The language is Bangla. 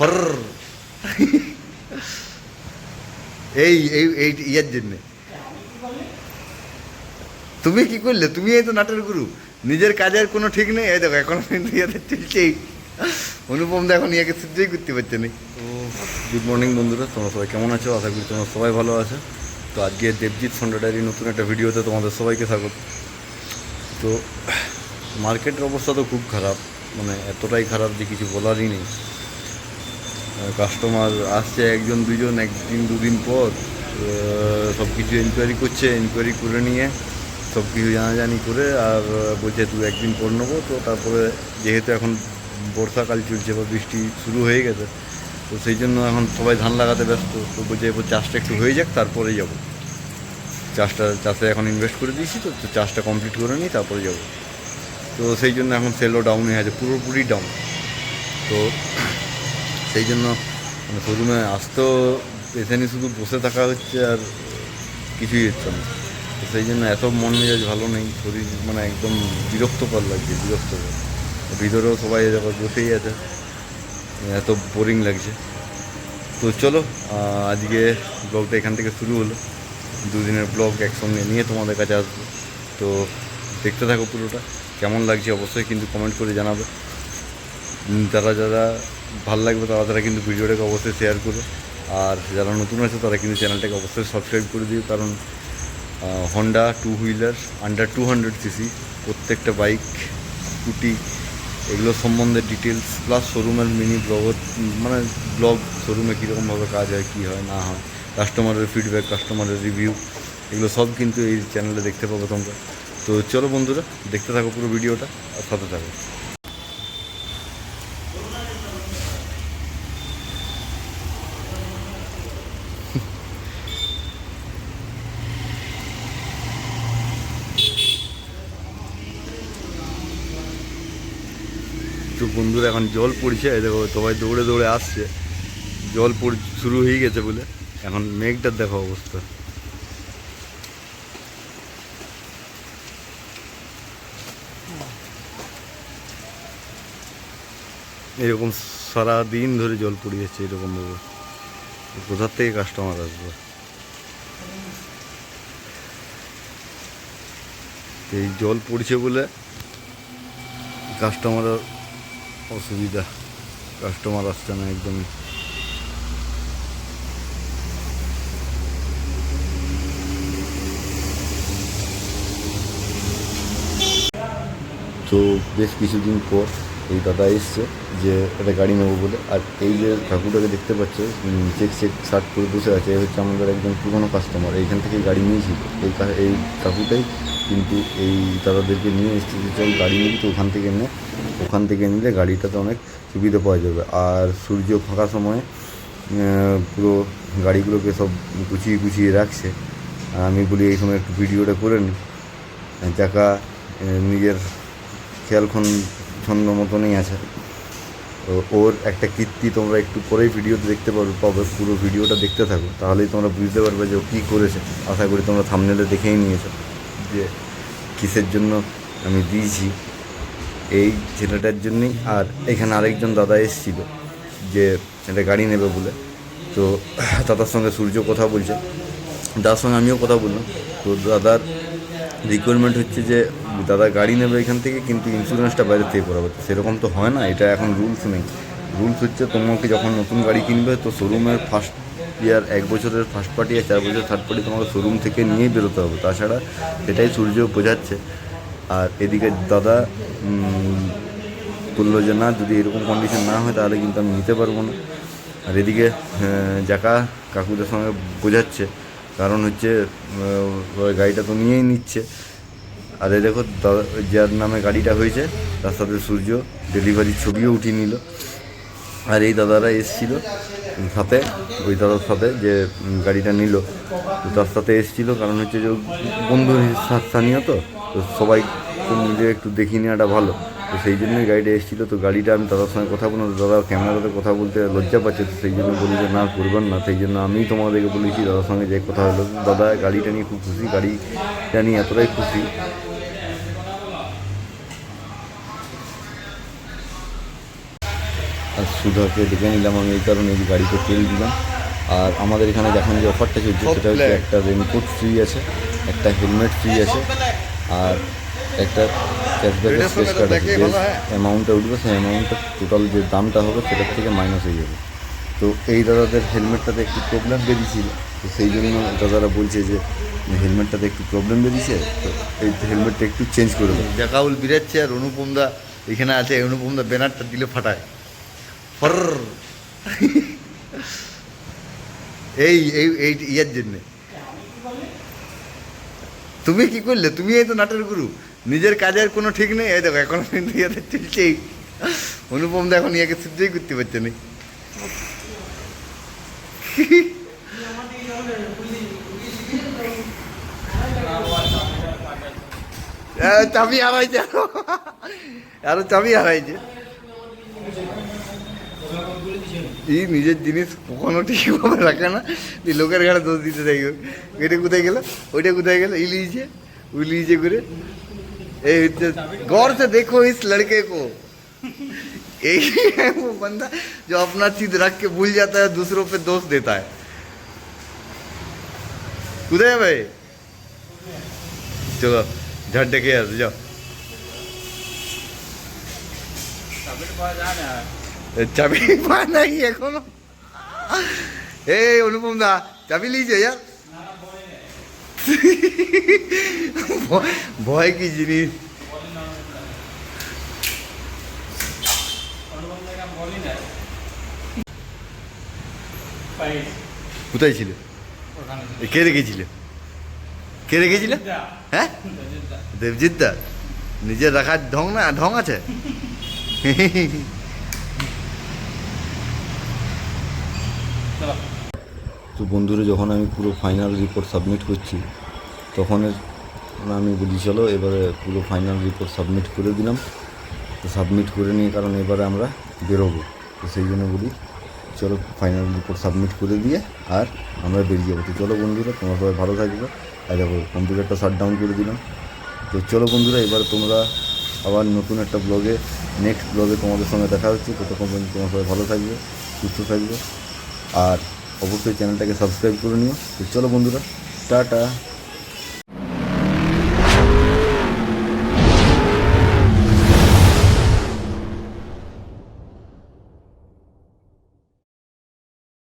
ফর এই এই এই ইয়ার জন্যে তুমি কি করলে? তুমি এই তো নাটের গুরু, নিজের কাজের কোনো ঠিক নেই। এই দেখো এখন কিন্তু ইয়াতে চলছেই, অনুপম দা এখন ইয়াকে সহ্যই করতে পারছে না। তো গুড মর্নিং বন্ধুরা, তোমরা সবাই কেমন আছো? আশা করি তোমরা সবাই ভালো আছো। তো আজকে দেবজিৎ সন্ডা ডায়েরি নতুন একটা ভিডিওতে তোমাদের সবাইকে স্বাগত। তো মার্কেটের অবস্থা তো খুব খারাপ, মানে এতটাই খারাপ যে কিছু বলারই নেই। কাস্টমার আসছে একজন দুজন, একদিন দুদিন পর সব কিছু এনকোয়ারি করছে, এনকোয়ারি করে নিয়ে সব কিছু জানাজানি করে আর বলছে তুই একদিন পর নেবো। তো তারপরে যেহেতু এখন বর্ষাকাল চলছে বা বৃষ্টি শুরু হয়ে গেছে, তো সেই জন্য এখন সবাই ধান লাগাতে ব্যস্ত। তো বলছে এরপর চাষটা একটু হয়ে যাক তারপরে যাব। চাষে এখন ইনভেস্ট করে দিয়েছি, তো চাষটা কমপ্লিট করে নিই তারপরে যাব। তো সেই জন্য এখন সেলও ডাউন হয়ে আছে, পুরোপুরি ডাউন। তো সেই জন্য মানে শোরুমে আসতেও এখানে শুধু বসে থাকা হচ্ছে আর কিছুই হচ্ছে না। তো সেই জন্য এত মন মেজাজ ভালো নেই, শরীর মানে একদম বিরক্তকর লাগছে, বিরক্তকর। ভিতরেও সবাই যখন বসেই আছে, এত বোরিং লাগছে। তো চলো আজকে ব্লগটা এখান থেকে শুরু হলো। দুদিনের ব্লগ একসঙ্গে নিয়ে তোমাদের কাছে আসবো। তো দেখতে থাকো পুরোটা, কেমন লাগছে অবশ্যই কিন্তু কমেন্ট করে জানাবে। যারা যারা ভালো লাগবে তারা কিন্তু ভিডিওটাকে অবশ্যই শেয়ার করো, আর যারা নতুন আছে তারা কিন্তু চ্যানেলটাকে অবশ্যই সাবস্ক্রাইব করে দিও। কারণ Honda two wheeler under 200 CC প্রত্যেকটা বাইক, স্কুটি, এগুলো সম্বন্ধে ডিটেলস প্লাস শোরুমের মিনি ব্লগ, মানে ব্লগ শোরুমে কীরকমভাবে কাজ হয়, কী হয় না হয়, কাস্টমারের ফিডব্যাক, কাস্টমারের রিভিউ, এগুলো সব কিন্তু এই চ্যানেলে দেখতে পাবো তোমরা। তো চলো বন্ধুরা, দেখতে থাকো পুরো ভিডিওটা আর সাথে থাকো। তো বন্ধুরা এখন জল পড়ছে, দেখো সবাই দৌড়ে দৌড়ে আসছে, জল শুরু হয়ে গেছে বলে। এখন মেঘটার দেখো অবস্থা, এরকম সারাদিন ধরে জল পড়ে যাচ্ছে এরকমভাবে। কোথার থেকে কাস্টমার আসবে? এই জল পড়ছে বলে কাস্টমারের অসুবিধা, কাস্টমার আসছে না একদমই। তো বেশ কিছুদিন পর এই দাদা এসছে যে একটা গাড়ি নেবো বলে। আর এই যে কাকুটাকে দেখতে পাচ্ছে চেক শার্ট পরে বসে আছে, এই হচ্ছে আমাদের একজন পুরনো কাস্টমার, এইখান থেকে গাড়ি নিয়েছিল। এই কাকুটাই কিন্তু এই দাদাদেরকে নিয়ে এসছে যে চল গাড়ি নিবি, তো ওখান থেকে নিলে গাড়িটাতে অনেক সুবিধা পাওয়া যাবে। আর সূর্য ফাঁকা সময়ে পুরো গাড়িগুলোকে সব গুছিয়ে রাখছে। আমি বলি এই সময় একটু ভিডিওটা করে নিই। চাকা নিজের খেয়ালক্ষণ ছন্দ মতনই আছে। ওর একটা কীর্তি তোমরা একটু পরেই ভিডিওতে দেখতে পাবে। পুরো ভিডিওটা দেখতে থাকো, তাহলেই তোমরা বুঝতে পারবে যে ও কী করেছে। আশা করি তোমরা থাম্বনেলে দেখেই নিয়েছো যে কিসের জন্য আমি দিয়েছি, এই ছেলেটার জন্যই। আর এখানে আরেকজন দাদা এসেছিল যে একটা গাড়ি নেবে বলে, তো দাদার সঙ্গে সূর্য কথা বলছে, দাদার সঙ্গে আমিও কথা বললাম। তো দাদার রিকোয়ারমেন্ট হচ্ছে যে দাদা গাড়ি নেবে এখান থেকে, কিন্তু ইন্স্যুরেন্সটা বাইরে থেকে করাবে। তো সেরকম তো হয় না, এটা এখন রুলস নেই। রুলস হচ্ছে তোমাকে যখন নতুন গাড়ি কিনবে, তো শোরুমের ফার্স্ট ইয়ার 1 বছরের ফার্স্ট পার্টি আর 4 বছরের থার্ড পার্টি তোমাকে শোরুম থেকে নিয়েই বেরোতে হবে। তাছাড়া সেটাই সূর্য বোঝাচ্ছে। আর এদিকে দাদা বললো যে না, যদি এরকম কন্ডিশন না হয় তাহলে কিন্তু আমি নিতে পারবো না। আর এদিকে কাকুদের সঙ্গে বোঝাচ্ছে, কারণ হচ্ছে গাড়িটা তো নিয়েই নিচ্ছে। আর এই দেখো দাদা যার নামে গাড়িটা হয়েছে তার সাথে সূর্য ডেলিভারির ছবিও উঠিয়ে নিল। আর এই দাদারা এসেছিলো সাথে, ওই দাদার সাথে যে গাড়িটা নিল, তো তার সাথে এসেছিলো, কারণ হচ্ছে যে বন্ধু স্থানীয়, তো সবাই মিলে একটু দেখিয়ে নেওয়াটা ভালো। তো সেই জন্যই গাড়িটা এসেছিলো। তো গাড়িটা আমি দাদার সঙ্গে কথা বললাম, দাদা ক্যামেরাতে কথা বলতে লজ্জা পাচ্ছে, তো সেই জন্য বলি যে না করবেন না। সেই জন্য আমি তোমাদেরকে বলেছি, দাদার সঙ্গে যে কথা হলো, দাদা গাড়িটা নিয়ে খুব খুশি, গাড়িটা নিয়ে এতটাই খুশি। আর সুধাকে ডেকে নিলাম আমি এই কারণে, যে গাড়িতে তেল দিলাম। আর আমাদের এখানে এখন যে অফারটা চলছে সেটা হচ্ছে একটা রেনকোট ফ্রি আছে, একটা হেলমেট ফ্রি আছে, আর একটা ক্যাশব্যাকের স্পেস কার্ড আছে। যে অ্যামাউন্টটা উঠবে সেই অ্যামাউন্টটা টোটাল যে দামটা হবে সেটার থেকে মাইনাস হয়ে যাবে। তো এই দাদাদের হেলমেটটাতে একটু প্রবলেম বেরিয়েছিল, তো সেই জন্য দাদারা বলছে যে হেলমেটটাতে একটু প্রবলেম বেরিয়েছে, তো এই হেলমেটটা একটু চেঞ্জ করে দেবো। জাকাউল বিরাচ্ছে আর অনুপম দা এখানে আছে। অনুপম দা ব্যানারটা দিলে ফাটায় ফর এই এই এই ইয়ার জন্যে। তুমি কি করলে? তুমি এই তো নাটের গুরু, নিজের কাজের কোনো ঠিক নেই। এই দেখো এখন কিন্তু ইয়াদের চলছেই। অনুপম দা এখন ইয়াকে সহ্যই করতে পারছে না। চাবি হারাইছে, আরো চাবি হারাইছে। এই নিজের জিনিস কখনো ঠিকভাবে রাখে না, এই লোকের ঘাড়ে দোষ দিতে থাকবে। এটা কোথায় গেল, ওইটা কোথায় গেল, ই লিজে ওই লিজে করে। এই হচ্ছে गौर से देखो इस लड़के को, यही है वो बंदा जो अपना चीज रख के भूल जाता है, दूसरों पे दोष देता है। कुदाय भाई चलो झट डेके यार जाओ। চাবি পায় নাকি এখনো? এই অনুপম দা চাবি লিয়েছে ইয়ার। ভয় কি জিনিস? কোথায় ছিল? কে রেখেছিল? কে রেখেছিল? হ্যাঁ দেবজিৎ দা নিজের রাখার ঢং না, ঢং আছে। তো বন্ধুরা যখন আমি পুরো ফাইনাল রিপোর্ট সাবমিট করছি তখন আমি বলি চলো এবারে পুরো ফাইনাল রিপোর্ট সাবমিট করে দিলাম। তো সাবমিট করে নিয়ে কারণ এবারে আমরা বেরোবো, তো সেই জন্য বলি চলো ফাইনাল রিপোর্ট সাবমিট করে দিয়ে আর আমরা বেরিয়ে যাবো। তো চলো বন্ধুরা তোমরা সবাই ভালো থাকবে। আর দেখো কম্পিউটারটা শাট ডাউন করে দিলাম। তো চলো বন্ধুরা এবার তোমরা আবার নতুন একটা ব্লগে, নেক্সট ব্লগে তোমাদের সঙ্গে দেখা হচ্ছে। ততক্ষণ পর্যন্ত তোমরা সবাই ভালো থাকবে, সুস্থ থাকবে, আর অবশ্যই চ্যানেলটাকে সাবস্ক্রাইব করে নিও। তো চলো বন্ধুরা, টাটা।